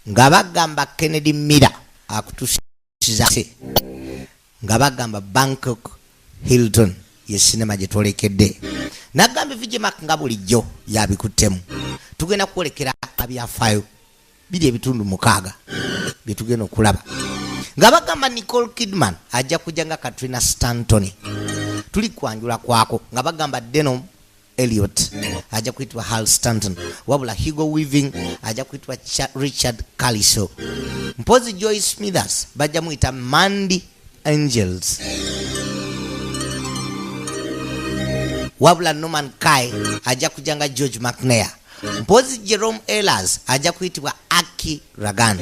nga bagamba Kennedy Miller akutusiza nga bagamba Bangkok Hilton ye sinema gye twolekedde nagamba VJ Mark nga bulijjo yabikuttemu tugenda kwolekera abyafaayo biri ebitundu 6 bye tugenda okulaba nga bagamba Nicole Kidman ajja kujja nga Katrina Stanton tuli kwanjula kwako nga bagamba Denom Elliot ajja kuitwa Hal Stanton wabula Hugo Weaving ajja kuitwa Richard Caliso mpozi Joy Smithers bajja muita Mandy Angels wabula Norman Kai ajja kujanga George McNair mpozi Jerome Ehlers ajja kuitwa Aki Ragan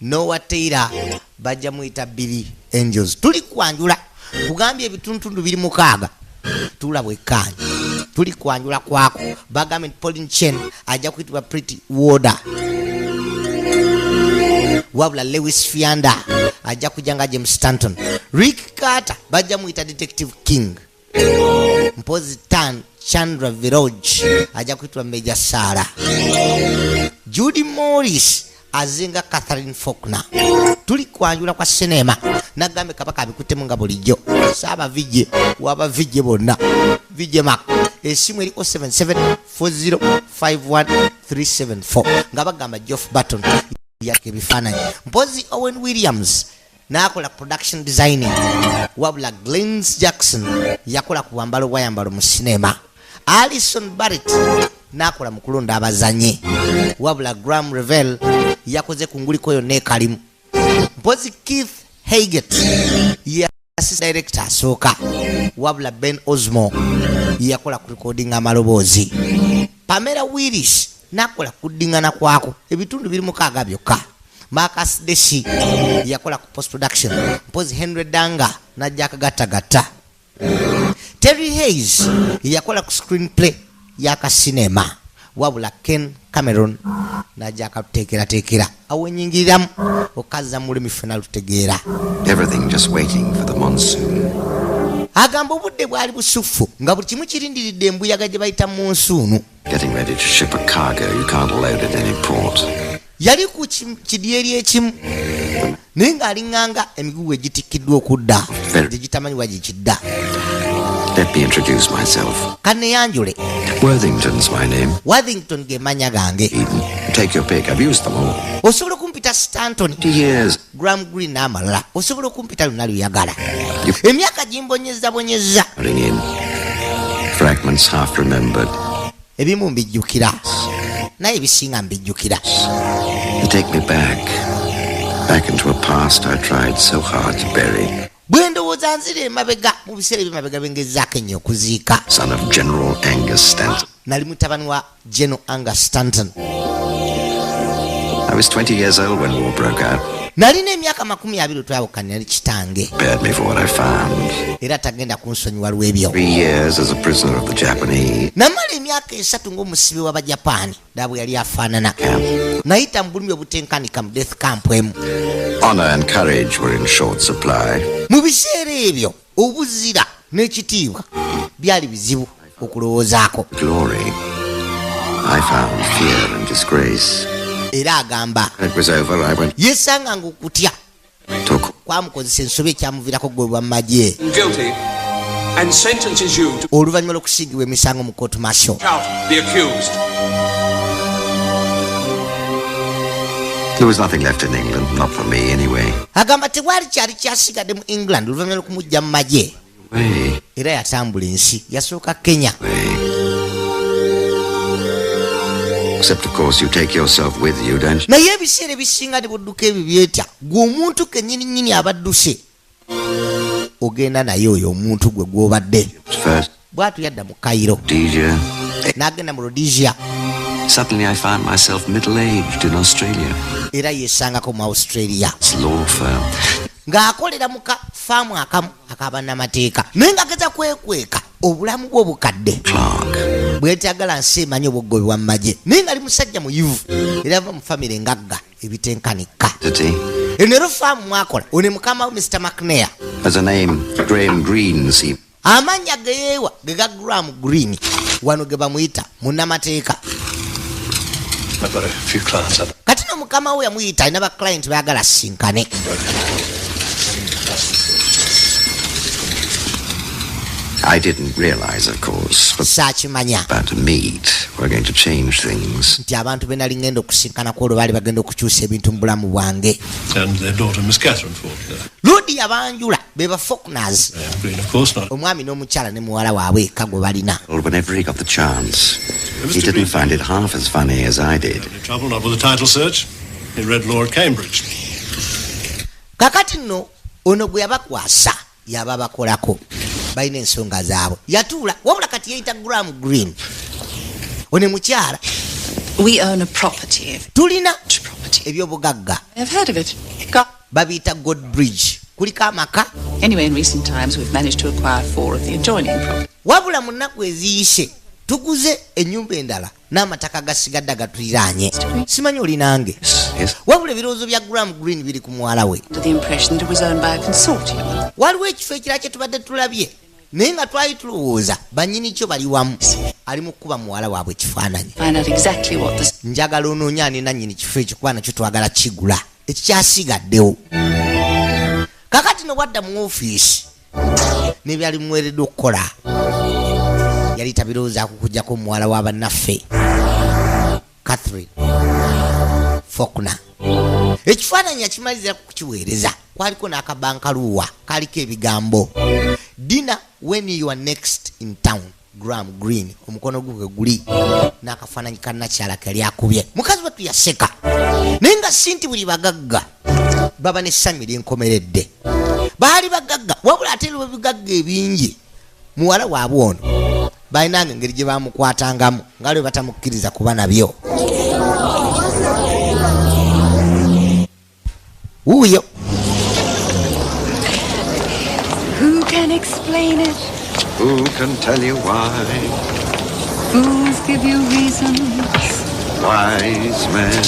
Noah Taylor bajja muita Billy Angels tuli kwanjula kugambye ebitundu 26 tulabwe kanyi tuli kwanjula kwako bagambye Pauline Chen ajja kuitwa Pretty Ward wabula Lewis Fianda ajja kujanga James Stanton Rick Carter bajja muita Detective King mpozi Tan Chandra Viroj ajja kuitwa Major Sara Judy Morris azinga Catherine Faulkner tuli kwanjula kwa sinema nagambe kabaka abikuttemu nga bulijjo saaba VJ waba VJ bonna VJ Mark esimu eri 0774051 nga bagamba Geoff Barton yake bifaananyi mpozi Owen Williams nakola production designing wabula Glens Jackson yakola ku bwambalo bwayambalo mu sinema Alison Barrett nakola mu kulonda abazanyi wabula Graham Revel yakoze ku nguliko yo nekalimu mpozi Keith Haggett ya assistant director asooka wabula Ben Osmo yakola ku recording amaloboozi Pamela Willis nakola kuddingana kwako ebitundu 26 byokka Marcus Desi yakola ku post production mpozi Henry Danga na Jack Gattagatta Terry Hayes yakola ku screenplay yaka cinema wabula Ken Cameron na Jack tekera awenyingiramu okaza mulimi final tutegeera everything just waiting for the monsoon agamba obudde bwali busufu nga buli kimu kirindiridde embuyaga gye bayita monsoon getting ready to ship a cargo you can't load at any port yali ku kidyeri ekimu naye ng'alinganga emigugu egitikkiddwa okudda gitamanyi wagikidda Let me introduce myself. Kaneyanjule. Worthington's my name. Worthington ge manya gange. Take your pick. I've used them all. Osobola kumpita Stanton. Years. Graham Greene amalala. Osobola kumpita lunali yagala. Emyaka jimbonyeza bonyeza. In fragments half remembered. Ebimu mbijjukira. Naye bisinga mbijjukira. You take me back into a past I tried so hard to bury. Bwendowooza nzire emabega mu biseera eby'emabega bengezaako ennyo okuziika. Son of General Angus Stanton. Nali mutabani wa General Angus Stanton. I was 20 years old when war broke out. Nalina emyaka 20 twabukana nali kitange. Prepared me for what I found. Era tagenda kunsonyiwa lw'ebyo. 3 years as a prisoner of the Japanese. Namala emyaka 3 ng'omusibe w'Abajapani dabwe yali afaanana. Nayita mu bulumi obutenkanika mu death camp emu. Honor and courage were in short supply. Mu biseera ebyo obuzira n'ekitiibwa byali bizibu okulowoozaako. Glory, I found fear and disgrace. Era agamba It was over, I went yesanga ng'okutya took kwamukozesa ensobi ekyamuviirako ggobwa mu magye guilty and sentences you to oluvannyuma lw'okusiigibwa emisango mu court martial. count the accused. There was nothing left in England, not for me anyway. Agamba tewali kyali kyasigadde mu England oluvannyuma lw'okumujja mu magye. Way. Era yatambula ensi yasooka Kenya. Except of course you take yourself with you, don't you? Naye ebiseera ebisinga ne budduka ebyo byetya gwe omuntu kennyini abadduse ogenda naye oyo omuntu gwe gw'obadde. First, Bw'atu yadda mu Cairo Rhodesia. n'agenda mu Rhodesia Suddenly I found myself middle-aged in Australia. era yeesangako mu Australia It's a law firm. ng'akolera mu kafaamu akamu ak'abannamateeka naye ng'ageza kwekweka obulamu bwe obukadde Clark. bwetagala nsi emanyi obuggobebwa mu magye naye ng'ali musajja muyivu era ava mu famire ngagga ebitenkanika. City. Eno faamu mwakola one mukama we Mr. McNair As a name, Graham Greene, see. amannya ge yeewa ge ga Graham Greene wano ge bamuyita munnamateeka. I've got a few clients up. Kati neno mukama we yamuyita alina ba client baagala sinkane. I didn't realize, of course, saakimanya about a meet we're going to change things. nti abantu be nali ngenda okusinkanako olwo baali bagenda okukyusa ebintu mu bulamu bwange. And their daughter, Miss Catherine Faulkner. Ludi yabanjula be ba Faulkners, Green, of course not. omwami n'omukyala ne muwala waabwe eka gwe balina. Whenever he got the chance, he didn't find it half as funny as I did. No trouble, not with the title search. He read law at Cambridge. Kakati nno ono gwe yabakwasa yaba bakolako balina ensonga zaabwe yatuula wabula kati yeyita Graham Greene one mukyala. We own a property. Tulina Property. ebyobugagga I've heard of it. Got. babiyita Godbridge, kuliko amaka. Anyway, in recent times, we've managed to acquire 4 of the adjoining properties. Wabula mu nnaku eziyise tuguze ennyumba endala n'amataka gasigadde agatuliraanye. Simanyi olinange. Yes. Wabula ebirowoozo bya Graham Greene biri ku muwala we. Under the impression that it was owned by a consortium. Waliwo ekifo ekirala kye tubadde tulabye naye nga twali tulowooza bannyini kyo bali wamu. Ali mu kkuba muwala waabwe ekifaananyi. Find out exactly what this. Njagala onoonya ani nannyini kifo ekyo kuba nakyo twagala kigula ekikyasigaddewo. Kakati no wadda mu ofiisi n'ebyali muweereddwa okukola yali tabirowooza kukujjako muwala wa bannaffe Catherine Faulkner. Ekifaananyi yakimalizira kukiweereza kwaliko n'akabankaluwa kaliko ebigambo dinner when you are next in town Graham Greene. Omukono gwe guli n'akafaananyi kannakyala kali akubye. Mukazi wettu yaseka naye nga sinti buli bagagga baba n'essanyu ery'enkomeredde. Baali bagagga wabula ate lwe bigagga ebingi muwala waabwe ono balinanga engeri gye bamukwatangamu nga lwe batamukkiriza kuba nabyo. Wuuyo. Who can explain it? Who can tell you why? Fools give you reasons. Wise men.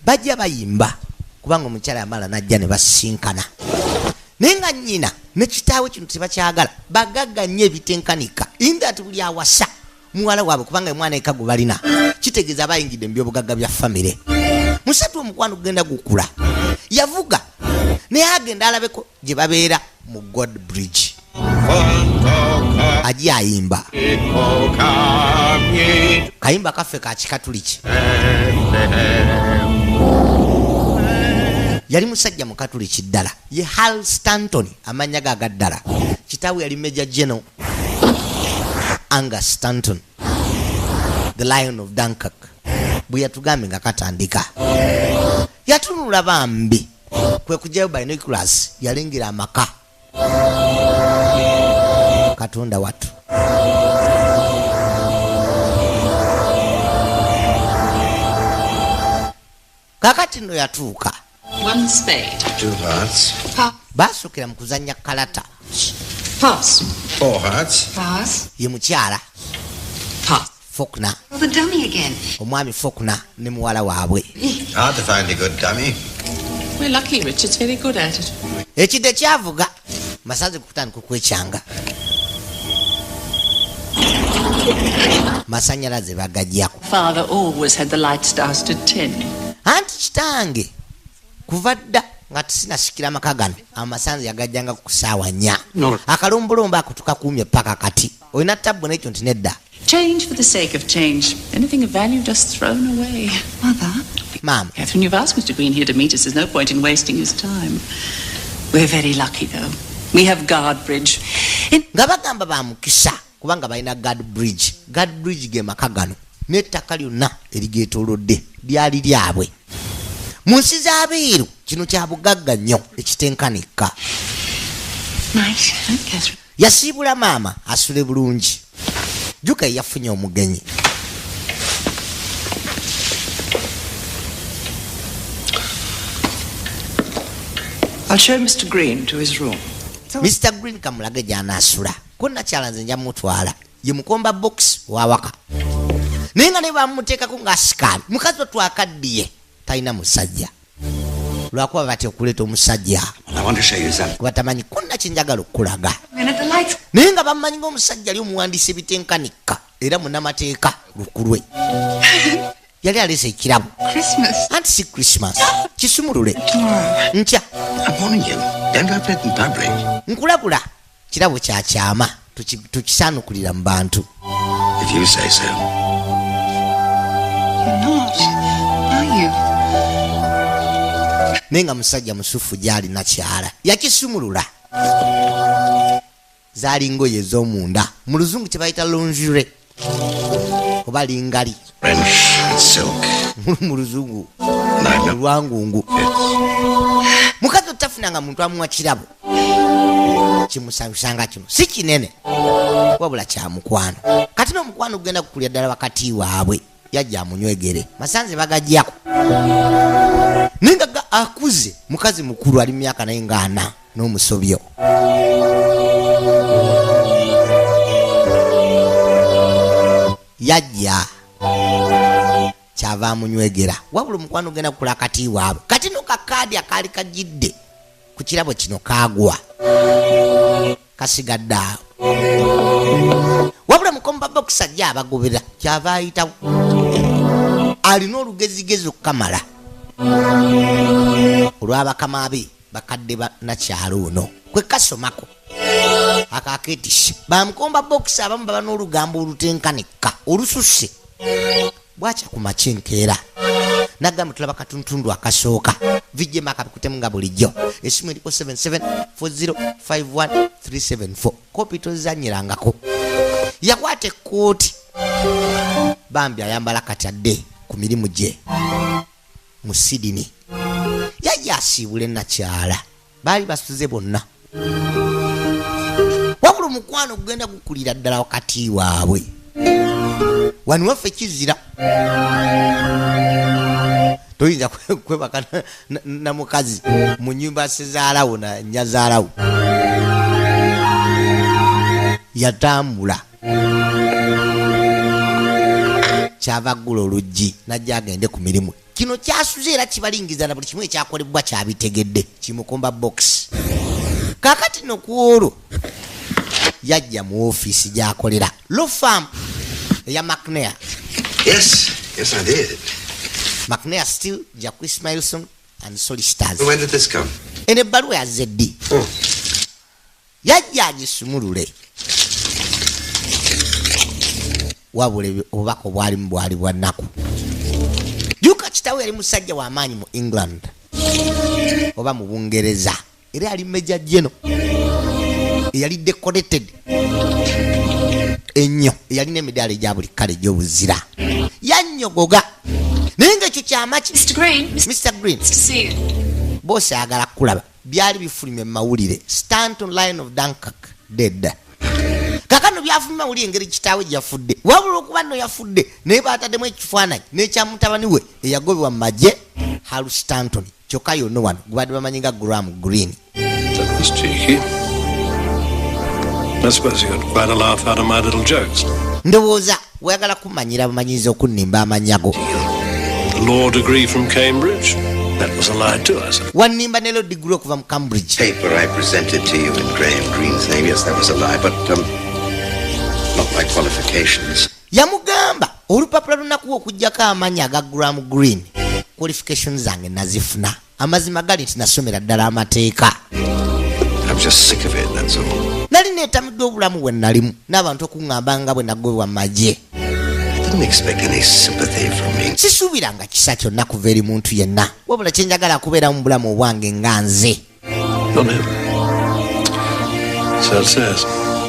Bajja bayimba kubanga omukyala yamala najja ne basinkana naye nga nnyina ne kitaawe kino tebakyagala bagagga nnyo ebitenkanika inga ati buli awasa muwala waabwe kubanga omwana eka gwe balina kitegeeza bayingidde mu byobugagga bya famire. Musatu omukwano gugenda gukula yavuga naye agenda alabeko gye babeera mu Godbridge aji ayimba kayimba kaffe ka kikatuliki. Yali musajja mu katuliki ddala ye Hal Stanton amannya ge agaddala. Kitaawe yali Major General Angus Stanton, the Lion of Dunkirk. Bwe yatugambe nga katandika yatunula bambi kwe kujjayo binoculars yalengera amaka Katonda watu. Kakati nno yatuuka 1 spade. 2 hearts. baasukira mu kuzannya kalata. Pass. 4 hearts. Pass. Ye mukyala Pass. Faulkner, Well, the dummy again. omwami Faulkner ne muwala waabwe. Hard to find a good dummy. We're lucky Richard's very good at it. Ekidde kyavuga masaze kutandika okwekyanga. Masanyalaze bagajjako. Father always had the lights doused at 10. Anti kitange kuva dda nga tisinasikira amaka gano amasanze yagajjanga ku ssaawa 4. Akalombolombo ako tukakuumye paka kati. Olina tabbu n'ekyo nti nedda. Change for the sake of change. Anything of value just thrown away. Mother? Maama, Catherine, you've asked Mr. Green here to meet us. There's no point in wasting his time. We're very lucky, though. We have Guardbridge. nga bagamba ba mukisa kubanga balina Godbridge. Godbridge ge maka gano n'ettaka lyonna erigeetoolodde lyali lyabwe. Mu nsi z'abeeru kino kya bugagga nnyo ekitenkanika. Right. Catherine. Yasiibula maama asule bulungi. Juka yafunye omugenyi. I'll show Mr. Green to his room. Mr. Green kamulage gy'anaasula. Ko nakyala nze nja mutwala. Ye mukomba box wawaka. Naye nga ne bamuteekako ng'asikaali. Mukazi we twakaddiye talina musajja. Lwakuba batya okuleeta omusajja. I want to show you something. Kuba tamanyi konna kye njagala okulaga. Minute, the lights. Naye nga bamumanyi ng'omusajja ali omuwandiisa ebitenkanika era munnamateeka lukulwe. yali alese ekirabo Christmas. anti si Christmas kisumulule Tomorrow. nkya I'm warning you. Don't open it in public. nkulabula kirabo kyakyama tukisaanukulira mu bantu If you say so. You're not, are you? naye nga musajja musufu gyali nakyala yakisumulula zaali ngoye ez'omunda mu luzungu kye bayita lingerie oba lingali French silk. mu luzungu No. lwangungu mukazi otafunanga muntu amuwa kirabo kimusanyusanga kino si kinene wabula kya mukwano kati n'omukwano gugenda kukulya ddala wakati waabwe yajja amunywegere masanze bagajjako naye nga akuze mukazi mukulu ali mu myaka naye nga 4 n'omusobyo yajja kyava amunywegera wabula omukwano gugenda kukula akati waabwe kati no kakaadi akaali kajjidde ku kirabo kino kaagwa kasigadde awo wabula mukomba box ajja abagobera kyava ayitawo alina olugezigezi okukamala olw'abakama be bakadde banakyalo ono kwe kasomako akaketishe bamukomba box abamu baba n'olugambo olutenkaneka olususse bwakya ku makinkeera nagamba tulaba katuntundu akasooka vijjema akabikutemu nga bulijjo esimu eriko 774051 kopi tozanyirangako yakwata ekkooti bambi ayambala katadde ku mirimu gye mu Sydney yajja asiibule nakyala baali basuze bonna wabula omukwano gugenda gukulira ddala wakati waabwe wano waffe kizira toyinza kwebaka na mukazi mu nyumba sezaalawo na nyazaalawo yatambula kyava ggula oluggi najja agende ku mirimu kino kyasuze era kibalingiza na buli kimu ekyakolebwa kyabitegedde kimukomba box kakati nokuolwo yajja mu ofiisi gyakolera law firm eya McNair. Yes, I did. McNair Steele, Jacques Milson and Solicitors. When did this come? Ene ebbaluwa ya ZD yajja agisumulule wabule obubaka obwalimu bwali bwa nnaku juka kitawe yali musajja w'amaanyi mu England oba mu Bungereza era yali Major General eyali decorated ennyo eyalina emidaala egya buli kale egy'obuzira yannyogoga naye ng'ekyo kyamaki Mr. Green bose ayagala kulaba byali bifulumye mu mawulire Stanton Line of Dunkirk dead kakano byafulumye mawulire engeri kitaawe gyafudde wabula okuba nno yafudde naye baataddemu ekifaananyi n'ekyamutabani we eyagobebwa mu magye Hal Stanton kyokka yonna wano gubadde bamanyi nga Graham Greene. That was cheeky. I suppose you got quite a laugh out of my little jokes. Ndowooza wayagala kumanyira bumanyiza okunnimba amanyago. The law degree from Cambridge? That was a lie too, I suppose. Wannimba ne law degree okuva mu Cambridge. Paper I presented to you in Graham Greene's name. Yes, that was a lie, but not my qualifications. Yamugamba olupapula lunakuwa okuggyako amannya aga Graham Greene. Qualifications zange nazifuna. Amazima gali nti nasomera ddala amateeka. I'm just sick of it, that's all. Nali neetamidde obulamu bwe nalimu n'abantu okuŋŋamba nga bwe nagobebwa mu magye. I didn't expect any sympathy from me. Sisuubiranga kisa kyonna kuva eri muntu yenna wabula kye njagala kubeera mu bulamu obwange nga nze. Oh, no. So it says.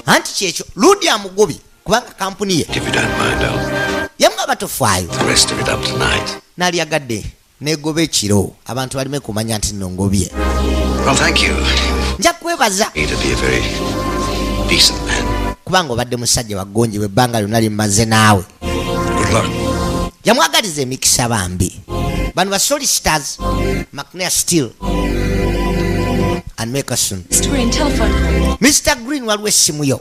Anti kyekyo Ludi amugobye kubanga kampuni ye If you don't mind, I'll yamugamba tofaayo the rest of it up tonight. n'alyagadde neegoba ekiro abantu balime kumanya nti nno ngobye. Well, thank you. Nja kwebaza You to be a very decent man. kubanga obadde musajja waggonjebwa ebbanga lyonna limaze naawe. Good luck. Yamwagaliza emikisa bambi bano ba Solicitors McNair Steele and Makerson. Mr. Green waliwo essimu yo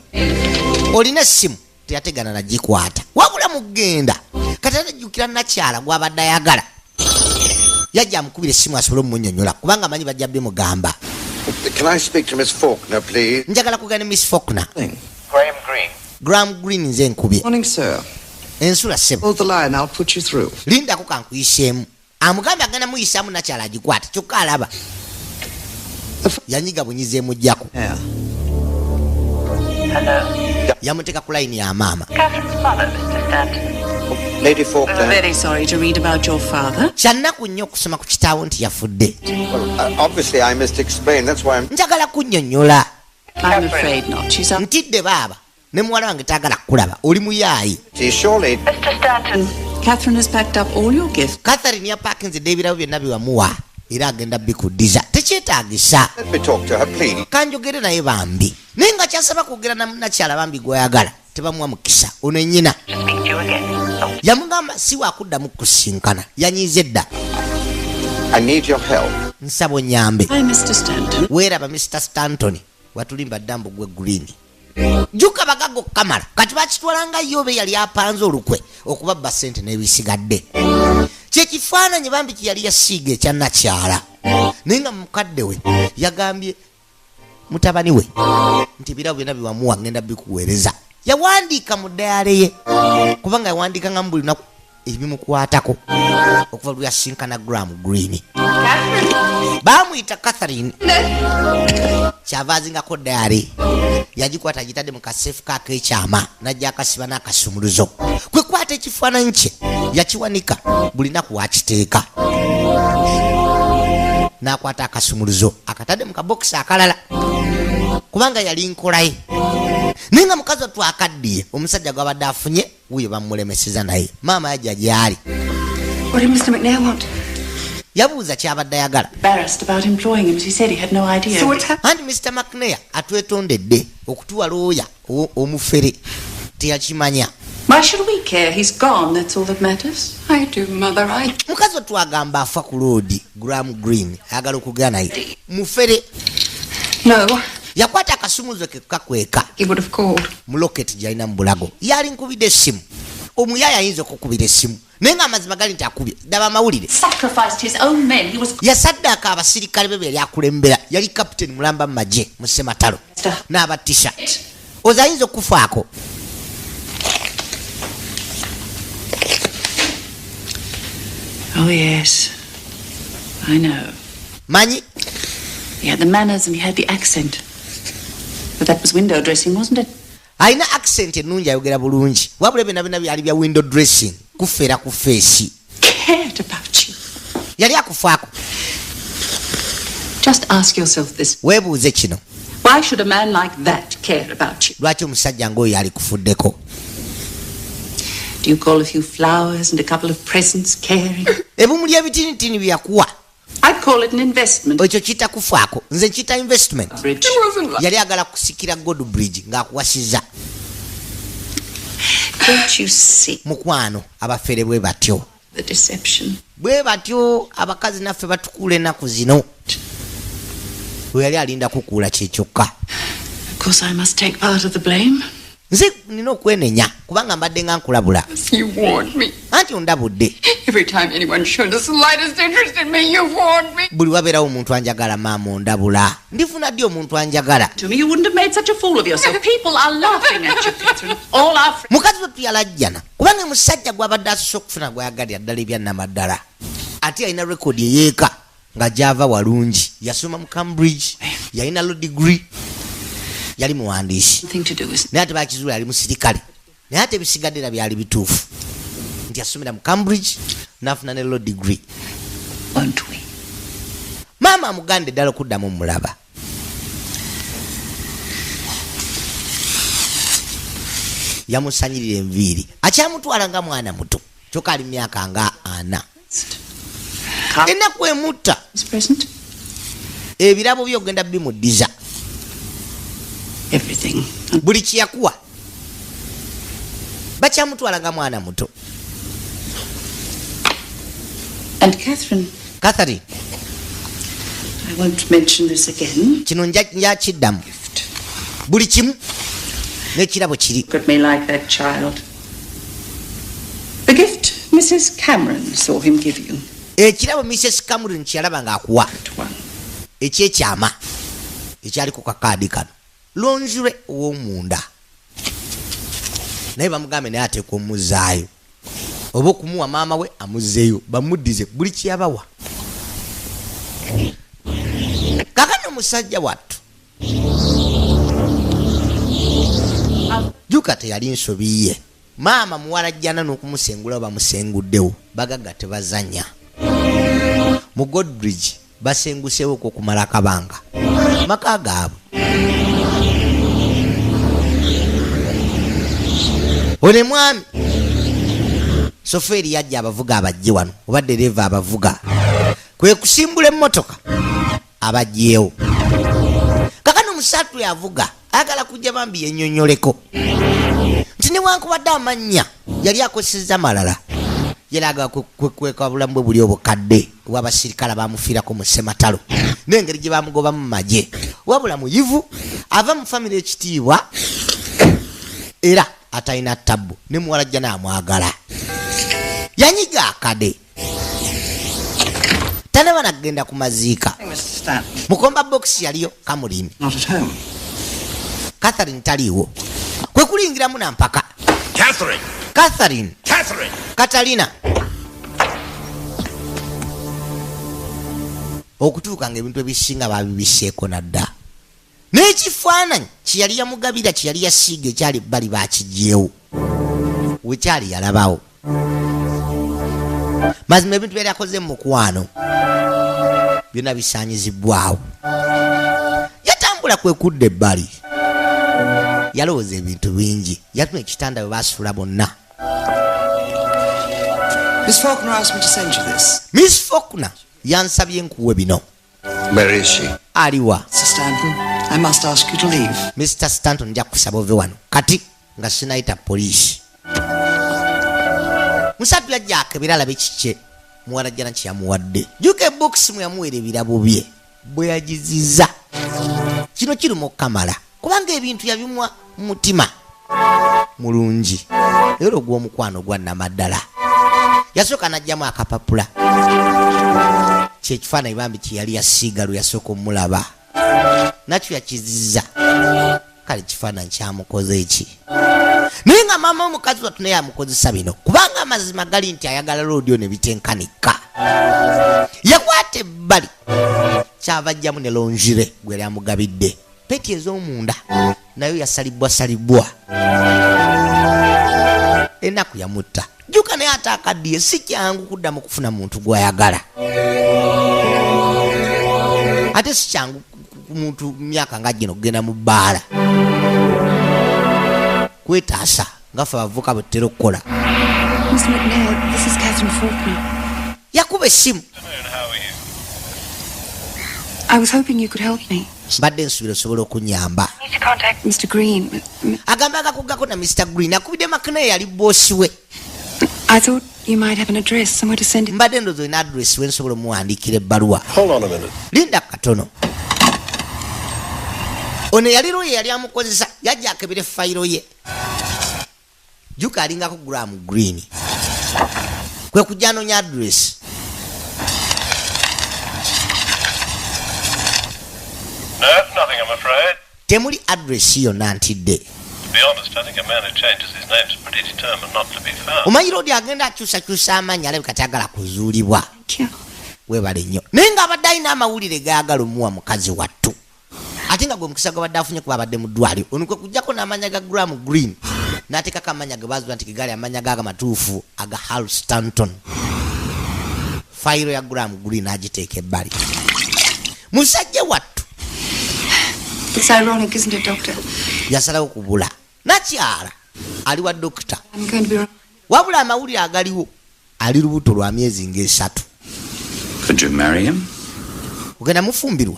olina essimu teyategana nagikwata wabula mugenda kati atajjukira nakyala gwabadde ayagala yajja amukubira essimu asobole omunyonyola kubanga amanyi bajja bimugamba. Can I speak to Miss Faulkner, please? Njagala kugana Miss Faulkner. Graham Greene. Graham Greene nze nkubye. Morning, sir. ensula sebo Hold the line, I'll put you through. lindako kankuyiseemu amugambye agenda muyisaamu nakyala agikwata kyokka alaba yanyiga bunyizeemu jjako Yeah. yamuteeka ku layini ya maama Lady Faulkner. I'm very sorry to read about your father. kyannaku nnyo okusoma ku kitaawo nti yafudde Well, obviously I must explain. That's why I'm. njagala kunnyonnyola I'm afraid not. She's up. ntidde baaba ne muwala wange taagala kukulaba oli muyaayi See, surely. Catherine has packed up all your gifts. Catherine yapaakinzidde ebirabo byonna byewamuwa era agenda bikuddiza tekyetaagisa Let me talk to her, please. kanjogere naye bambi naye nga kyasaba kwogera nakyala bambi gweyagala tebamuwa mukisa ono ennyina yamugamba si wakuddamu kusinkana yanyiiza edda I need your help. nsaba onyambe Hi, Mr. Stanton. weeraba Mr. Stanton watulimba ddambo gwe green jjuka bagago kamala kati bakitwalanga yobe yali apanze olukwe okubabba ssente n'ebisigadde kyekifaananyi bambi kyeyali yasiiga ekyannakyala naye nga mukadde we yagambye mutabani we nti birabo byonna biwamuwa ngenda bikuweereza yawandiika mu ddayale ye kubanga yawandiikanga mu buli lunaku ebimukwatako okuva lwe yasinkana Graham Greene baamuyita Catherine kyava azingako ddayale yagikwata agitadde mu kaseefu kakeekyama najja akasiba n'akasumuluzo kwe kwata ekifaananyi kye yakiwanika buli naku wakiteeka n'akwata akasumuluzo akatadde mu kabokisi akalala kubanga yali nkolaye naye nga mukazi wattu akaddiye omusajja gwabadde afunye wuyo bamulemeseza naye maama yajja gyali What did Mr. McNair want? yabuuza kyabadde ayagala Embarrassed about employing him. She said he had no idea. So what's happened? anti Mr. McNair atwetondedde okutuwa looya omufere teyakimanya Why should we care? He's gone. That's all that matters. I do, Mother. I. mukazi wattu agamba afa ku loodi Graham Greene ayagala okugera naye mufere No, yakwata akasumuluzo ke kukakweka he would have called. mu loketi gyalina mu bulago yali nkubidde essimu omuyaya ayinza okukubira essimu naye nga amazima gali nti akubye ddaba amawulire Sacrificed his own men. He was. yasaddaaka abasirikale be yali akulembera yali kapiteni mulamba mu magye mu sematalo n'aba t-shirt oza ayinza okufaako Oh, yes. I know. manyi He had the manners and he had the accent. But that was window dressing, wasn't it? alina accent ennungi ayogera bulungi wabula byonna byonna byali bya window dressing kufeera ku feesi Cared about you. yali akufaako Just ask yourself this. weebuuze kino Why should a man like that care about you? lwaki omusajja ng'oyo yali kufuddeko Do you call a few flowers and a couple of presents caring? ebimuli ebitinitini byeyakuwa I'd call it an investment. ekyo kiyita kufaako nze nkiyita investment Bridge. yali agala kusikira god bridge ng'akuwasiza Don't you see mukwano abafere bwe batyo the deception? bwe batyo abakazi naffe batukuula ennaku zino we yali alinda kukuula kyekyokka Of course, I must take part of the blame. nze nina okwenenya kubanga mbadde nga nkulabula You warned me. anti ondabudde Every time anyone showed the slightest interest in me, you warned me. buli wabeerawo omuntu anjagala maama ondabula ndifuna ddi omuntu anjagala To me, you wouldn't have made such a fool of yourself. People are laughing at you, Catherine. All our friends. mukazi wetu yalajjana kubanga musajja gwabadde asosa okufuna gwayagalira ddala ebyannamaddala ate yalina rekodi eyeeka nga gyava walungi yasoma mu Cambridge yalina law degree yali muwandiisi Nothing to do with. naye ate bakizuula yali musirikale naye ate ebisigadde era byali bituufu nti yasomera mu Cambridge n'afuna ne law degree Won't we? maama amugande ddala okuddamu mulaba yamusanyirira enviiri akyamutwala nga mwana muto kyokka ali myaka nga 4 ennaku emutta This present? ebirabo byogenda bimuddiza Everything. buli kyeyakuwa bakyamutwala nga mwana muto And Catherine, Catherine I won't mention this again. kino njakiddamu buli kimu n'ekirabo kiri Look at me like that child. The gift Mrs. Cameron saw him give you. ekirabo Mrs. Cameron kyeyalaba ng'akuwa That one. ekyekyama ekyaliko kakaadi kano lonjure ow'omunda naye bamugambe naye ateeka omuzaayo oba okumuwa maama we amuzzeeyo bamuddize buli kyabawa. Kakano musajja wattu Juka teyali nsobi ye. Maama muwala jjana n'okumusengula bamusenguddewo bagaga tebazanya. Mu Godbridge basenguseewo okumala akabanga maka gaabwe. Ole mwami sofeeri yajja abavuga abajje wano oba dereva abavuga kwe kusimbula emmotoka abajjeewo. Kakano musatu yavuga agala kujja bambi yennyonnyoleko nti newankubadde amannya yali akozesezza malala yalaga kweka bulamu bwe buli obukadde w'abasirikale bamufiirako mu ssematalo n'engeri gye bamugobamu mu magye wabula muyivu ava mu famire ekitiibwa era atalina tabbu ne muwala jja n'amwagala yanyiga akade tanaba nagenda ku maziika. Mukomba box yaliyo Kamulini Catherine taliiwo kwe kulingiramu nampaka Catherine Katalina okutuuka ng'ebintu ebisinga babibiseeko nadda n'ekifaananyi kyeyali yamugabira kyeyali yasiiga ekyali bali bakijjeewo wekyali yalabawo. Mazima ebintu byali akoze mu mukwano byonna bisaanyizibwawo. Yatambula kwe kudda ebbali yalowooza ebintu bingi yatuma ekitanda bwe baasula bonna. Miss Faulkner asked me to send you this. Miss Faulkner yansabye nkuwe bino. Where is she? Aliwa. Mr. Stanton, I must ask you to leave. Mr. Stanton nja kusaba ove wano kati nga sinayita poliisi. Musatu yajja akebera alabe kikye muwala jjana kyeyamuwadde. Juke box mwe yamuweera ebirabo bye bwe yagiziza. Kino kiruma okukamala kubanga ebintu yabimwa mu mutima mulungi era ogw'omukwano gwa namaddala. Yasooka n'ajjamu akapapula kyekifaananyi bambi kyeyali yasiiga lwe yasooka omulaba nakyo yakiziza. Kale kifaananyi kyamukoze eki naye nga maama omukazi wattu naye amukozesa bino kubanga amazima gali nti ayagala loodiyo ne bitenkanika. Yakwata ebbali kyava ajjamu ne lonjire gwe yali amugabidde peti ez'omunda nayo yasalibwasalibwa. Ennaku yamutta. Juka naye ate akaddiye si kyangu kuddamu kufuna muntu gw'ayagala ate si kyangu muntu myaka nga gino kugenda mu bbaala kwetaasa ngaffe abavuka bwe tutera okukola. Miss McNair, this is Catherine Faulkner. Yakuba essimu. I was hoping you could help me. Mbadde nsuubira osobola okunyamba. I need to contact Mr. Green. Agamba agakuggako na Mr. Green akubidde McNair yali boosi we. I thought you might have an address somewhere to send it. Mbadde ndowooza olina address we nsobola omuwandiikira ebbaluwa. Hold on a minute. Linda katono. Ono yali lwe yali amukozesa yajja akebere fayiro ye. Juka alingako Graham Green. Kwe kujja anoonya address. No, nothing, I'm afraid. Temuli address yonna ntidde. To be honest, I think a man who changes his name is pretty determined not to be found. Omanyi Lodi agenda akyusakyusa amannya alabika tayagala kuzuulibwa. Thank you. Weebale nnyo. Naye ng'abadde alina amawulire gayagala omuwa mukazi wattu. Ate nga gwe mukisa gwabadde afunye kuba abadde mu ddwaliro. Ono kwe kujjako n'amanya ga Graham Green. N'ateekako amanya ge baazula nti gegali amanya gaaga matuufu aga Hal Stanton. Fayiro ya Graham Green agiteeka ebbali. Musajja wattu. It's ironic, isn't it, Doctor? Yasalawo kubula. Nakyala ali wa dokita. I'm going to be... Wabula amawulire agaliwo ali lubuto lwa myezi nga3. Could you marry him? Ogenda mufumbirwa.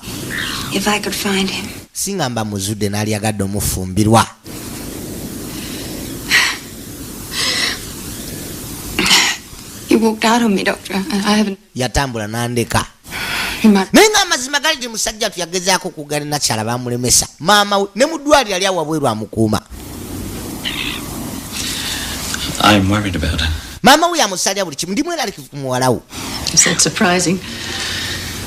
If I could find him. Singamba muzudde n'ali agadde omufumbirwa. You walked out on me, Doctor. I haven't... Yatambula n'andeka. Naye nga amazima gali gye musajja tuyagezaako kugala nakyala bamulemesa. Maama we ne mu ddwaliro yali awabweru amukuuma. I'm worried about her. Maama we yamusalira buli kimu. Ndi mweralikivu ku muwala wo. Is that surprising?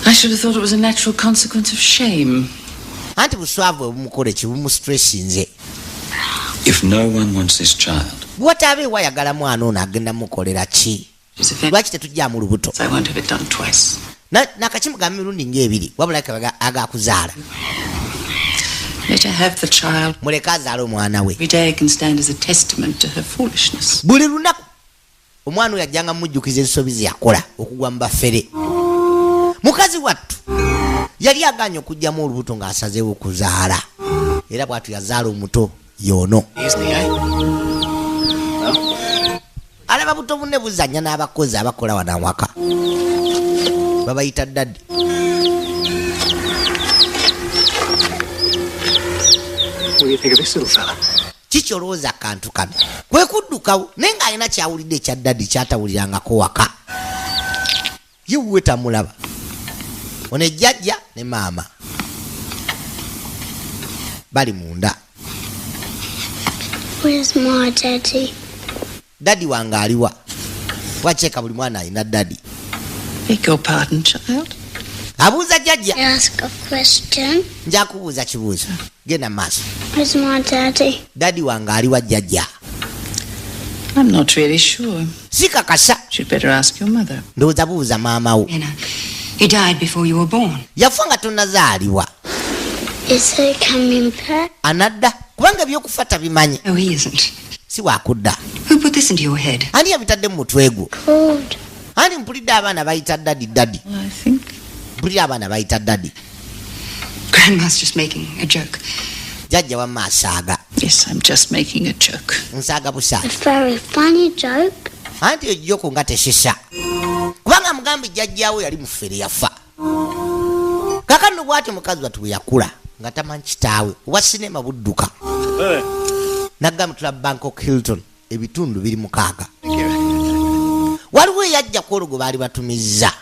I should have thought it was a natural consequence of shame. Anti buswavu obumukola ekibumustressing nze. If no one wants this child, bw'ataba ewayagala mwana ono agenda mukolera ki? Lwaki tetujjamu lubuto? I won't have it done twice. Nakakimugamba mirundi ng'ebiri wabula agakuzaala. Let her have the child. Muleke azaale omwana we. Every day can stand as a testament to her foolishness. Buli lunaku omwana oyo ajjanga mujjukiza ensobi ze yakola okugwa mu bafere. Mukazi wattu yali aganye okugyamu olubuto ng'asazeewo okuzaala era bw'atyo yazaala omuto y'ono. Alaba buto bunne buzannya n'abakozi abakola wano awaka babayita daddi. Kiki olowooza akantu kano kwe kuddukawo naye ng'alina kyawulidde ekya daddi kyatawulirangako waka. Ye wuwe tamulaba. Ono ejjajja ne maama bali munda. Where's my daddy? Daddy wange aliwa? Wakyeka buli mwana alina daddy. Beg your pardon, child. Abuuza jjajja. Ask a question. Nja kubuuza kibuuzo. Genda maaso. Where's my daddy? Daddy wange aliwa jjajja? I'm not really sure. Sikakasa. You'd better ask your mother. Ndowooza buuza maama wo. He died before you were born. Yafa nga tonnazaalibwa. Is he coming back? Anadda kubanga ebyokufa tabimanyi. No, he isn't. Si wakudda. Who put this into your head? Ani yabitadde mu mutwe gwo? Called. Ani mpulidde abaana bayita daddy. I think. Mpulidde abaana bayita daddy. Grandma's just making a joke. Jjajja wamma asaaga. Yes, I'm just making a joke. Nsaaga A busaaga. very funny joke. Anti ejjoko nga tesisa. Kubanga mugambe jjajjaawe yali mufere yafa. Kakano bw'atyo mukazi wattu bwe yakula nga tamanyi kitaawe owa sinema budduka. Nagamba tula Bangkok Hilton ebitundu biri 6. Waliwo eyajja ku olwo gwe baali batumizza.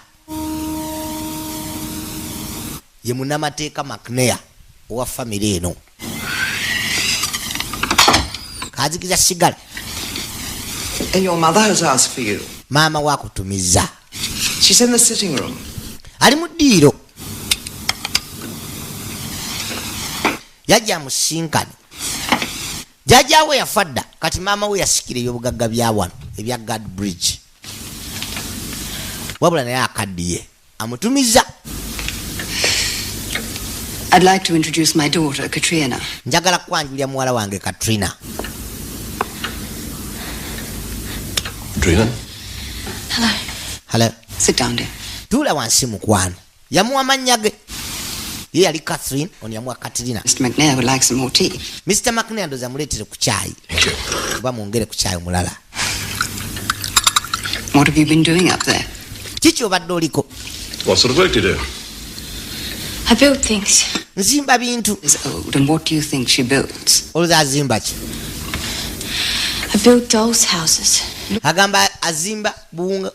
Ye munnamateeka McNair owa famire eno. Kazikiza sigala. And your mother has asked for you. Maama waakutumizza. She's in the sitting room. Ali mu ddiiro. Yajja musinkane. Jjajjaawe yafa dda kati maama we yasikira ebyobugagga bya wano ebya God Bridge. Wabula naye akaddiye amutumizza. I'd like to introduce my daughter, Katrina. Njagala kwanjulira muwala wange Katrina. Katrina? Hello. Hello. Sit down, dear. Tuula wansi mukwano. Yamuwa mannya ge. Ye yali Catherine, ono yamuwa Katrina. Mr. McNair would like some more tea. Mr. McNair ndoza muleetere ku caayi. Kuba mwongere ku caayi mulala. What have you been doing up there? Kiki obadde oliko? What sort of work do you do? I build things. Nzimba bintu. Is old, and what do you think she builds? Olowooza azimba ki? I build dolls' houses. Agamba azimba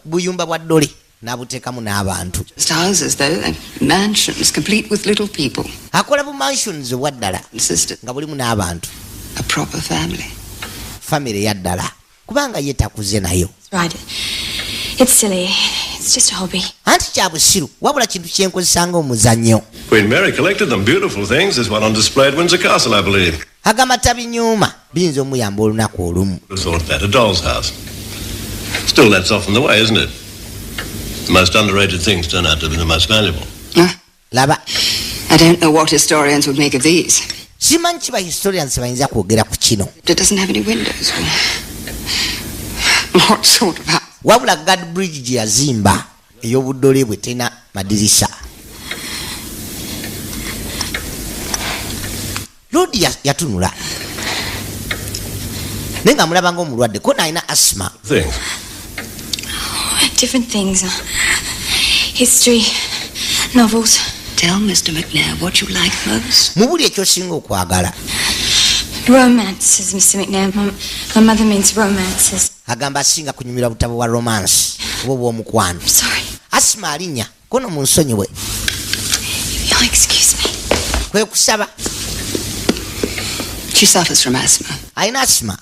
buyumba bwa ddole n'abuteekamu n'abantu. Just houses, though, and mansions, complete with little people. Akola bu mansions obwa ddala And sisters. nga bulimu n'abantu. A proper family. Famire ya ddala kubanga ye takuze nayo. Right. It's silly. It's just a hobby. Anti kya busiru wabula kintu kyenkozesa ng'omuzannyo. Queen Mary collected them. Beautiful things. There's one on display at Windsor Castle, I believe. Agamba tabinyuma biyinza omuyamba olunaku olumu. Who thought that? A doll's house. Still, that's often the way, isn't it? The most underrated things turn out to be the most valuable. Laba I don't know what historians would make of these. simanyi kiba historians bayinza kwogera ku kino. It doesn't have any windows. What sort of house? Wabula God Bridge gye yazimba ey'obuddole bwe tena madirisa. Lodi yatunula naye nga mulaba ng'omulwadde ko nalina asthma. Things. Different things. History, novels. Tell Mr. McNair what you like most. Mu buli ekyosinga okwagala. Romances, Mr. McNair. My mother means romances. Agamba asinga kunyumira butabo bwa romance oba obw'omukwano. I'm sorry. Asthma alinnya kono mu nsonyiwe. You'll excuse me. Kwe kusaba She suffers from asthma. alina asthma.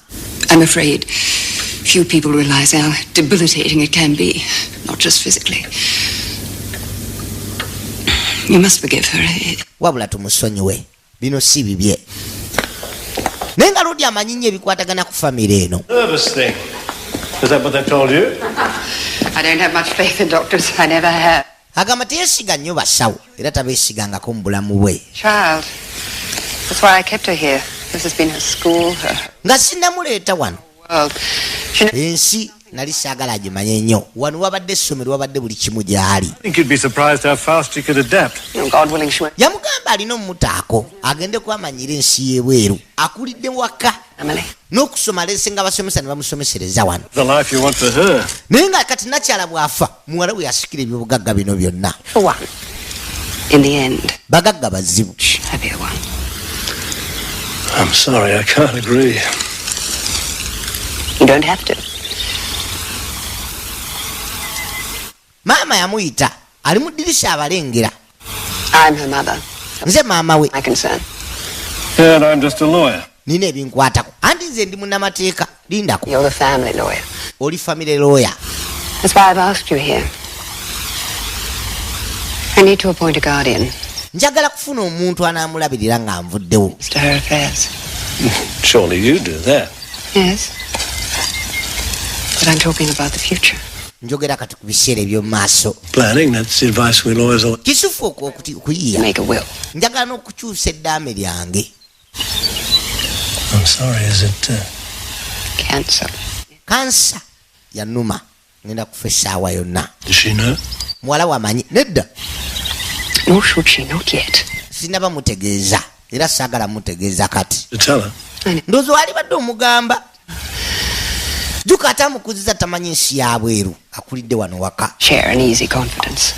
I'm afraid few people realize how debilitating it can be, not just physically. You must forgive her. Wabula tumusonyiwe bino si bibye. naye nga lodi amanyi nnyo ebikwatagana ku famire eno. Nervous thing. Is that what they told you? I don't have much faith in doctors. I never have. Agamba teyeesiga nnyo basawo era tabeesigangako mu bulamu bwe. Child. That's why I kept her here. This has been her school, her nga sinnamuleeta wano world. She ensi nali saagala agimanye nnyo wano wabadde essomero wabadde buli kimu gy'ali. I think you'd be surprised how fast you could adapt. God willing, she went. Yamugamba alina omutaako agende kwamanyira ensi y'ebweru akulidde waka Emily. n'okusoma leese nga basomesa ne bamusomesereza wano. The life you want for her. naye nga kati nakyala bw'afa muwala we yasikira ebyobugagga bino byonna. For one. In the end. bagagga bazibu. Happier one. I'm sorry, I can't agree. You don't have to. maama yamuyita ali mu ddirisa abalengera. I'm her mother. nze maama we My concern. And I'm just a lawyer. nina ebinkwatako anti nze ndi munnamateeka lindako. You're the family lawyer. oli famire lawyer. That's why I've asked you here. I need to appoint a guardian. njagala kufuna omuntu anaamulabirira nga nvuddewo. To her affairs. Surely you do that. Yes. But I'm talking about the future. njogera kati ku biseera eby'omu maaso. Planning, that's the advice we lawyers all... kisufu okuyiya. Make a will. njagala n'okukyusa eddaame lyange. I'm sorry, is it... Cancer. kansa yannuma ngenda kufa essaawa yonna. Does she know? muwala wamanyi nedda Nor should she, not yet. sinaba mutegeeza era saagala mutegeeza kati. To tell her? ndowooza wali badde omugamba juka ate amukuziza tamanyi ensi yabweru akulidde wano waka. Share an easy confidence.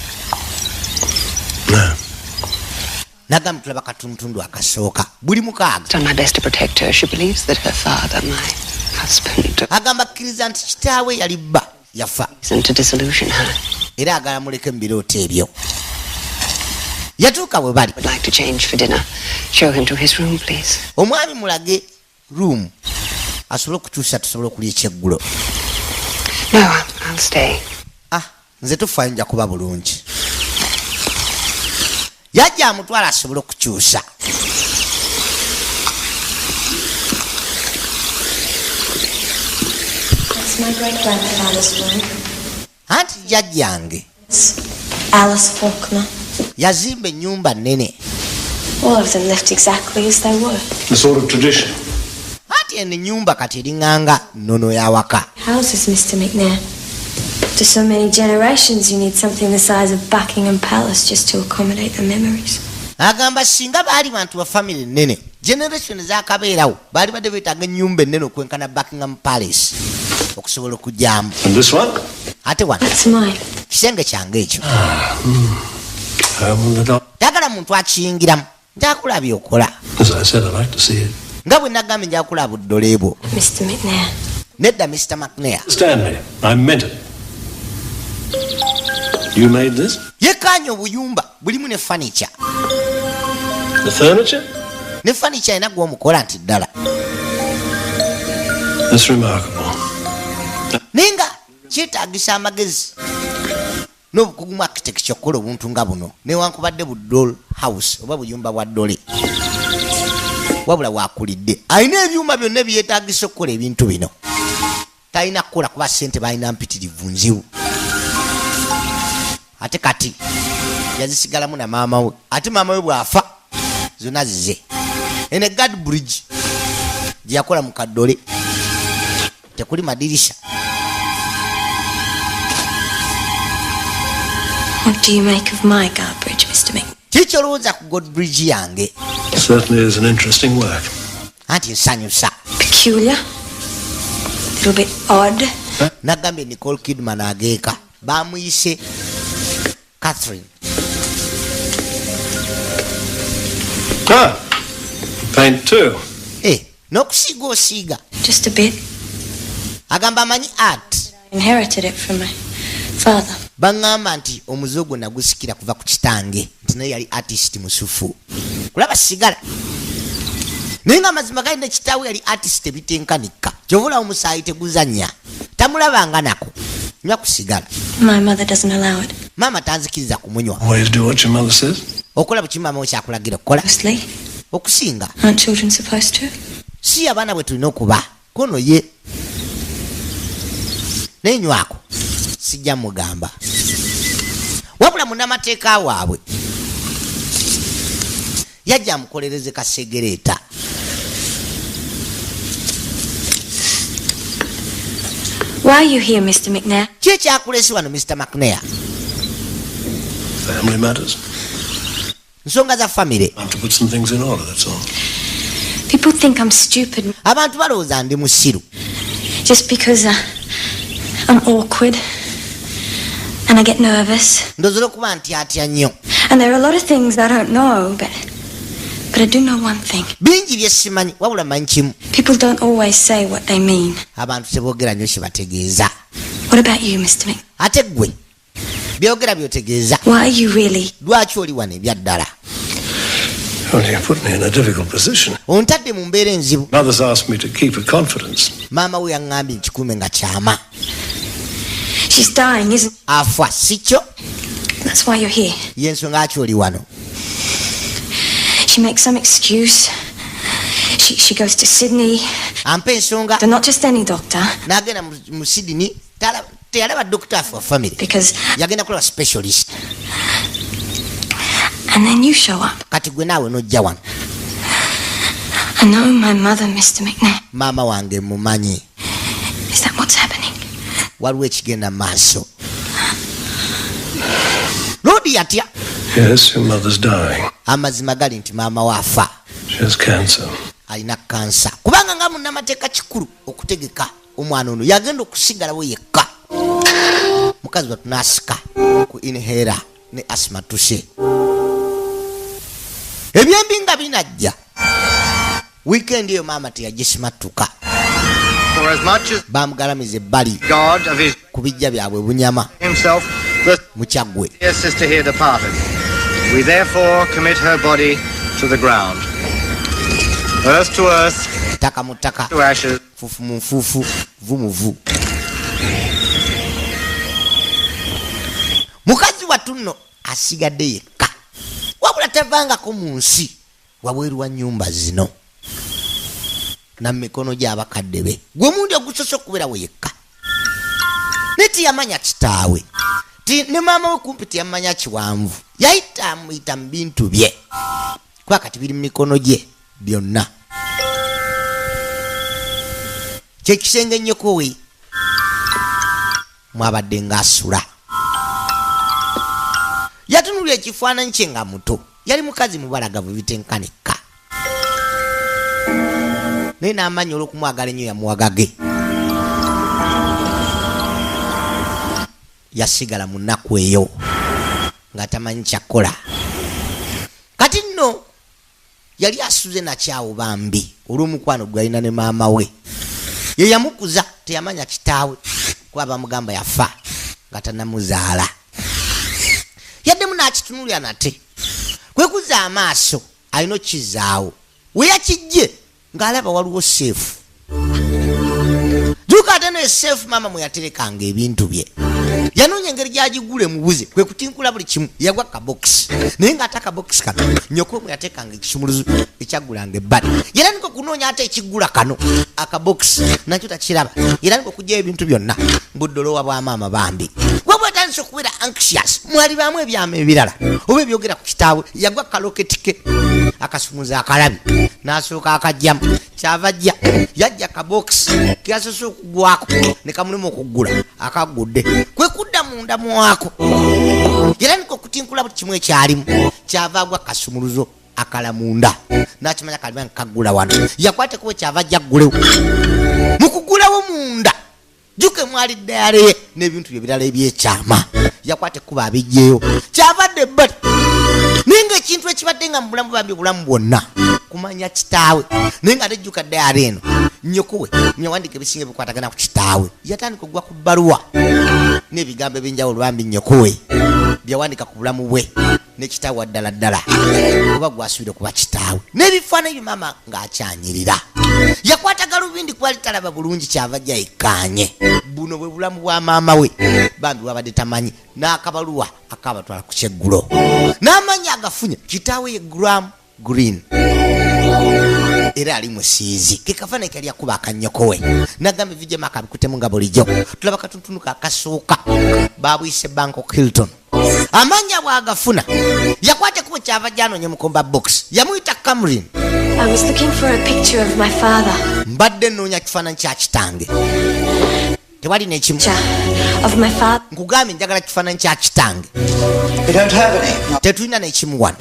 No. nagamba tulaba katuntundu akasooka buli mukaaga. Done my best to protect her. She believes that her father, my husband, agamba akkiriza nti kitaawe yali bba yafa isn't to disillusion her. era agala muleke mu birooto ebyo. yatuuka bwe bali. Would like to change for dinner. Show him to his room, please. omwami mulage room asobole okukyusa tusobole okulya ekyeggulo. No, I'll stay. nze tufaayo nja kuba bulungi. yajja amutwala asobole okukyusa. That's my great-grandfather's room. anti jjajjange It's Alice Faulkner. yazimba ennyumba nnene. All of them left exactly as they were. The sort of tradition. anti eno ennyumba kati eriŋŋanga nnono y'awaka. Houses, Mr. McNair. After so many generations, you need something the size of Buckingham Palace just to accommodate the memories. agamba singa baali bantu ba family nnene generation ezakabeerawo baali badde beetaaga ennyumba ennene okwenkana Buckingham Palace okusobola okujjamu. And this one? ate wano That's mine. kisenge kyange ekyo Well, njagala muntu akiyingiramu njakula byokola. as I said, I'd like to see it. nga bwe nagambye njakula buddole bwo. Mr. McNair. nedda Mr. McNair Stand me. I meant it. You made this? yekkaanya obuyumba bulimu ne furniture. The furniture? ne furniture ena gw'omukola nti ddala. That's remarkable. naye nga kyetaagisa amagezi n'obukugu mu architecture okukola obuntu nga buno newankubadde bu doll house oba buyumba bwa ddole wabula waakulidde alina ebyuma byonna byetaagisa okukola ebintu bino. talina kukola kuba ssente balina mpitirivu nzibu. ate kati yazisigalamu na maama we ate maama we bw'afa zonna zize. ene guard bridge gye yakola mu kaddole tekuli madirisa. What do you make of my guard bridge, Mr. McNair? kiki olowooza ku god bridge yange? Certainly is an interesting work. anti nsanyusa. Peculiar. A little bit odd. nagambye Nicole Kidman ageeka bamuyise Catherine. Ah, paint too. n'okusiiga osiiga. Just a bit. agamba amanyi art. I inherited it from my father. baŋŋamba nti omuze gwo nagusikira kuva ku kitange nti naye yali artist musufu. kulaba sigala naye nga amazima gali ne kitaawe yali artist ebitenkanika kyovula omusaayi teguzanya tamulabanga nako nywa kusigala. My mother doesn't allow it. maama tanzikiriza kumunywa. Always do what your mother says. okola bwe kimaama we kyakulagira okukola Mostly. okusinga. Aren't children supposed to? si abaana bwe tulina okuba kono ye nenywako sijja mugamba wabula munnamateeka waabwe yajja amukolereze kasegereeta. Why are you here, Mr. McNair? Ki ekyakulesi wano Mr. McNair? Family matters. Nsonga za famire. I have to put some things in order, that's all. People think I'm stupid Abantu balowooza ndi musiru just because I'm awkward and I get nervous. ndozera okuba nti atya nnyo. And there are a lot of things I don't know, but I do know one thing. Bingi bye simanyi wabula manyi kimu. People don't always say what they mean. Abantu teboogera nnyo kye bategeeza. What about you, Mr. Mc? Ate ggwe byogera by'otegeeza. Why are you really? Lwaki oli wano ebya ddala? Well, you put me in a difficult position. Ontadde mu mbeera enzibu. Mother's asked me to keep her confidence. Maama we yaŋŋambye nkikuume nga kyama. She's dying, isn't Afa si kyo? That's why you're here. Y'ensonga lwaki oli wano. She makes some excuse. She goes to Sydney. Ampa ensonga They're not just any doctor. n'agenda mu Sydney teyalaba doctor for family. Because Yagenda kulaba specialist. and then you show up. Kati gwe naawe n'ojja wano. I know my mother, Mr. McNair. Maama wange mumanyi. Is that what's happening? Waliwo ekigenda maaso. Lodi yatya. Yes, your mother's dying. Amazima gali nti maama waafa. She has cancer. Alina kansa. Kubanga nga munnamateeka kikulu okutegeka omwana ono yagenda okusigalawo yekka. Mukazi wa tunaasika ku inhera ne asima tuse. Ebyembi nga binajja. Weekend eyo maama teyagisimatuka. For as much as Bamugalamiza ebbali God of his ku bijja byabwe bunyama himself, the mu kyaggwe. dear sister here departed, we therefore commit her body to the ground. Earth to earth, Ttaka mu ttaka, to ashes. fufu mu nfuufu, vu mu vu. Mukazi wattu nno asigadde yekka. Wabula tavangako mu nsi wabweru wa nnyumba zino. Na mikono gy'abakadde be. Gwe mundi ogusose okubeerawo yekka. Ne tiyamanya kitaawe. Ne maama we kumpi tiyamanya kiwanvu. Yayita amuyita mu bintu bye. Kuba kati biri mu mikono gye byonna. Kyekisenge nnyoko we mwabadde ng'asula. Yatunulira ekifaananyi kye nga muto. Yali mukazi mubalagavu bitenkanekka. Naye n'amanya olw'okumwagala ennyo yamuwagage. Yasigala mu nnaku eyo nga tamanyi kyakkola. Kati nno yali asuze nakyawo bambi olw'omukwano gwe alina ne maama we. Ye yamukuza teyamanya kitaawe kuba bamugamba yafa nga tannamuzaala. Yaddemu n'akitunulira nate. Kwe kuzza amaaso alina okukizaawo. We yakijje ng'alaba waliwo seefu. Juka ate n'esseefu maama mwe yaterekanga ebintu bye. Yanoonya engeri gy'agigula emubuze kwe kutinkula buli kimu yagwa kabokisi. Naye ng'ate akabokisi kano nnyoko mwe yateekanga ekisumuluzo ekyaggulanga ebbali. Era niko kunoonya ate ekiggula kano akabokisi nakyo takiraba. Era niko okuggyayo ebintu byonna buddolowa bwa maama bambi. Gwe bw'atandise okubeera anxious mwalibaamu ebyama ebirala oba ebyogera ku kitaawe yagwa kaloketi ke akasumuza akalabi n'asooka akajjamu kyava ajja yajja kabokisi keyasoose okugwako ne kamulema okuggula akaggudde kwe kudda munda mwako. Era niko okutinkula buli kimu ekyalimu kyava agwa kasumuluzo akala munda n'akimanya kalima nkaggula wano yakwateko kyava ajja ggulewo mu kuggulawo munda juke mwali ddayale n'ebintu bye birala ebyekyama yakwate kuba abijjeyo kyavadde ebbali. Naye ng'ekintu ekibadde nga mu bulamu bambi obulamu bwonna kumanya kitaawe. Naye nga tejjuka ddayale eno nnyoko we nyawandika ebisinga bikwatagana ku kitaawe yatandika okugwa ku bbaluwa n'ebigambo ebyenjawulo bambi nnyoko we byawandika ku bulamu bwe ne kitaawe waddala ddala oba gwasubire kuba kitaawe n'ebifaananyi maama ng'akyanyirira. Yakwata galubindi kwali talaba bulungi kyava ajja yekkaanye. Buno bwe bulamu bwa maama we bambi wabadde tamanyi n'akabaluwa akabatwala ku kyeggulo n'amanya agafunya kitaawe ye Graham Greene. era ali musiizi ke kafaananyi kali akuba akannyokowe nagamba vijema akabikutemu nga bulijjo tulaba katuntunu kakasooka babwise Bangkok Hilton amanya bwagafuna yakwate kubo kyava gyanoonye mukomba box yamuyita Cameron. I was looking for a picture of my father. Mbadde noonya kifaananyi kya kitange tewali nekimu of my father. nkugambye njagala kifaananyi kya kitange. You don't have any? Tetulina nekimu wano.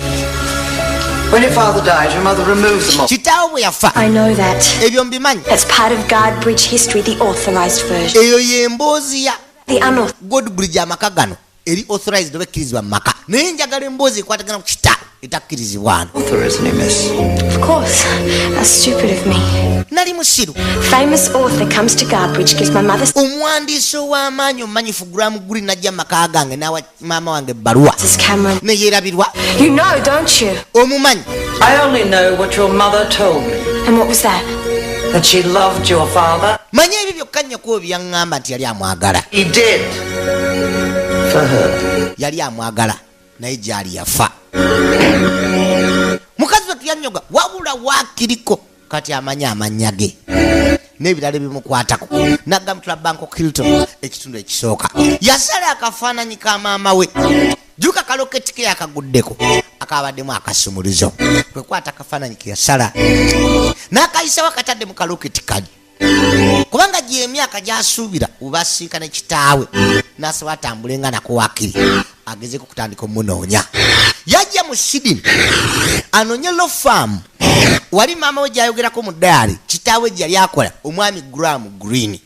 When your father died, your mother removed them all. Kitaawo bwe yafa I know that. ebyo mbimanyi. That's part of Guardbridge history, the authorized version. Eyo yemboozi ya The unauthorized. Godbridge amaka gano eri authorized obekkirizibwa mu maka naye njagala emboozi ekwatagana ku kita etakkirizibwano. Author, isn't he, miss? Of course. How stupid of me. Nali musiru. Famous author comes to Guardbridge, gives my mother Omwandiisi ow'amaanyi omumanyifu Graham Greene najja mu maka gange n'awa maama wange ebbaluwa Mrs. Cameron. ne yeerabirwa. You know, don't you? Omumanyi I only know what your mother told me. And what was that? That she loved your father. manyi ebyo byokka nnyoko byaŋŋamba nti yali amwagala. He did. For her. Yali amwagala naye gyali yafa. Mukazi we tuyanyoga wabula waakiriko kati amanyi amannya ge n'ebirala ebimukwatako nagamutula Bangkok Hilton ekitundu ekisooka yasala akafaananyi ka maama we juka kaloketi ke akaguddeko akabaddemu akasumulizo kwekwata akafaananyi ke yasala n'akayisawo akatadde mu kaloketi kali kubanga gy'emyaka gy'asuubira ubasiika ne kitaawe n'asaba atambulenga nako wakiri agezeko kutandika omunoonya. Yajja mu Sydney anoonye law firm wali maama we gy'ayogerako mu dayari kitaawe gye yali akola omwami Graham Greene.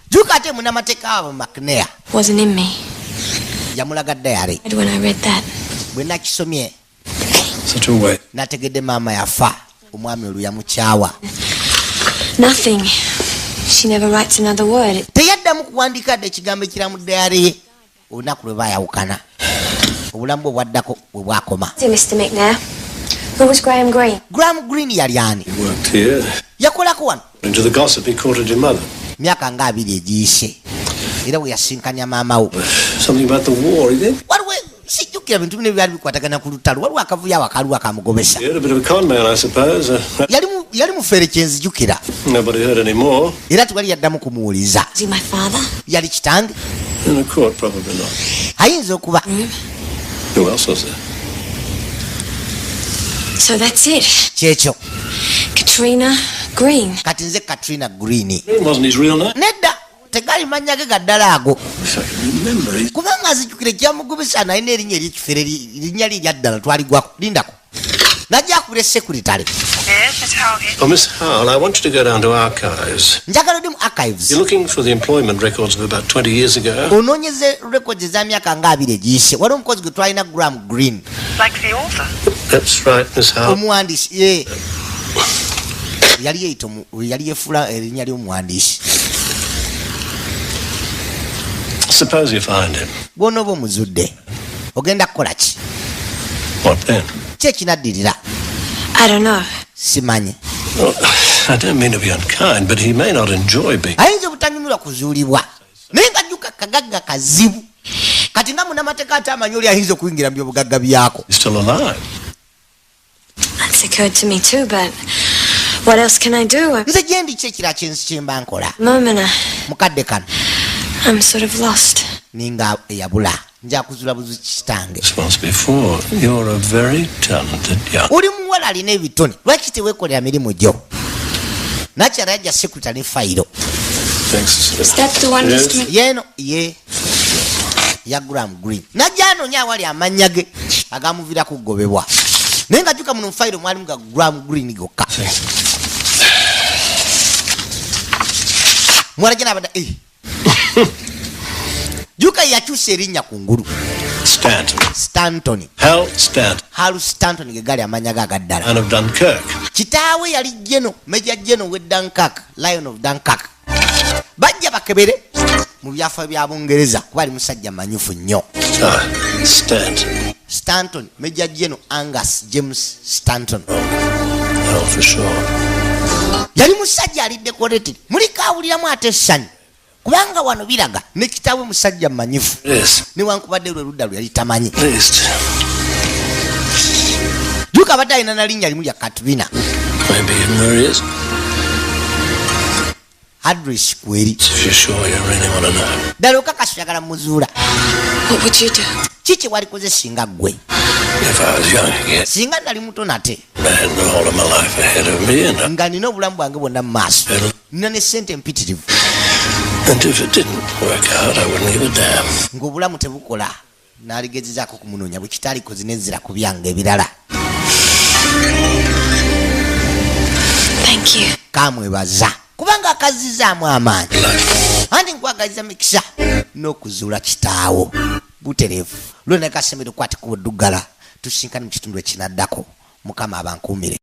Juka ate munnamateeka wa McNair Wasn't in me. yamulaga dayari When I read that. bwe nakisomye Such a way. nategedde maama yafa omwami olwo yamukyawa. Nothing. She never writes another word. Teyaddamu kuwandiika dde ekigambo ekira mu dayari ye olunaku lwe baayawukana obulamu bwe bwaddako bwe bwakoma. See, Mr. McNair. Who was Graham Greene? Graham Greene yali ani? He worked here. Yakolako wano Into the gossip he courted your mother. myaka nga 2 egiyise era bwe yasinkanya maama wo Something about the war, he did. waliwo sijjukira bintu bino byali bikwatagana ku lutalo waliwo akavuyo awo akaaliwo akamugobesa He had a bit of a con man, I suppose. yali mufeere kyenzijukira Nobody heard any more. era tewali yaddamu kumuwuliza. Was he my father? Yali kitange In a court, probably not. ayinza okuba. Who else was there? So that's it. Kyekyo. Katrina Green. Kati nze Katrina Green. It wasn't his real name. Nedda tegali mannya ge gaddala ago. If I can remember it. Kubanga azijukire kyamugobesa naye n'erinnya ery'ekifere linnya lirya ddala twaligwako. Lindako. Najja akubira sekuritale. Oh, Miss Howell, I want you to go down to archives. Njagala oddi mu archives. You're looking for the employment records of about 20 years ago. Onoonyeze records eza myaka nga 2 egiyise. Waliwo omukozi gwe twalina Graham Greene. Like the author? That's right, Miss Howell. Omuwandiisi ye. Yali yeeyita yali yeefula erinnya ly'omuwandiisi. Suppose you find him. Bw'onooba omuzudde ogenda kukola ki? What then? Ki ekinaddirira? I don't know. Simanyi. Well, I don't mean to be unkind, but he may not enjoy being. Ayinza obutanyumirwa kuzuulibwa naye nga jjuka kagagga kazibu kati nga munnamateeka ate amanyi oli ayinza okuyingira mu byobugagga byako. He's still alive. That's occurred to me too, but what else can I do? At Nze gye ndi ki ekirala kyensi kyemba nkola the moment, mukadde kano I'm sort of lost. ninga eyabula nja kuzuula buzu kitange. As once before, you're a very talented young. Oli muwala alina ebitone lwaki teweekolera mirimu gyo? Nakyala yajja sekuta ne fayiro Thanks. Is that the one, Yes. Mr. yeeno ye ya Graham Greene najja anoonya awali amannya ge agamuviira kugobebwa naye nga jjuka muno mu fayiro mwalimu ga Graham Greene gokka. Muwala gye n'abadda jjuka yakyusa erinnya ku ngulu Stanton. Hal Stanton. Hal Stanton ge gali amannya ge agaddala. Man of Dunkirk. Kitaawe yali General, Major General we Dunkirk, Lion of Dunkirk. Bajja bakebere mu byafa bya Bungereza kuba ali musajja manyufu nnyo. Stanton. Stanton, Major General Angus James Stanton. Oh, for sure. Yali musajja ali decorated. Muli kaawuliramu ate essanyu. Kubanga wano biraga ne kitaawe musajja manyufu. Yes. Newankubadde lwe ludda lwe yali tamanyi. At least. omuvubuka abadde alina na linnya limu lya Katrina. Maybe you know where he is. Address kweri. If you're sure you really want to know. Ddala okakasa oyagala muzuula. What would you do? Kiki walikoze singa ggwe? If I was young again, Singa nali muto nate. I had the whole of my life ahead of me, and Nga nina obulamu bwange bwonna mu maaso. Nina ne ssente mpitirivu. if it didn't work out, I wouldn't give a damn. Ng'obulamu tebukola. N'aligezezaako kumunoonya bwe kitaalikoze nezzira ku byange ebirala. Thank you. Kamwebaza. Kubanga akazizaamu amaanyi. Anti nkwagaliza mikisa n'okuzuula kitaawo. Butereevu. Lwena kasemero kwati ku Ddugala. Tusinkane mu kitundu ekinaddako. Mukama abankuumire.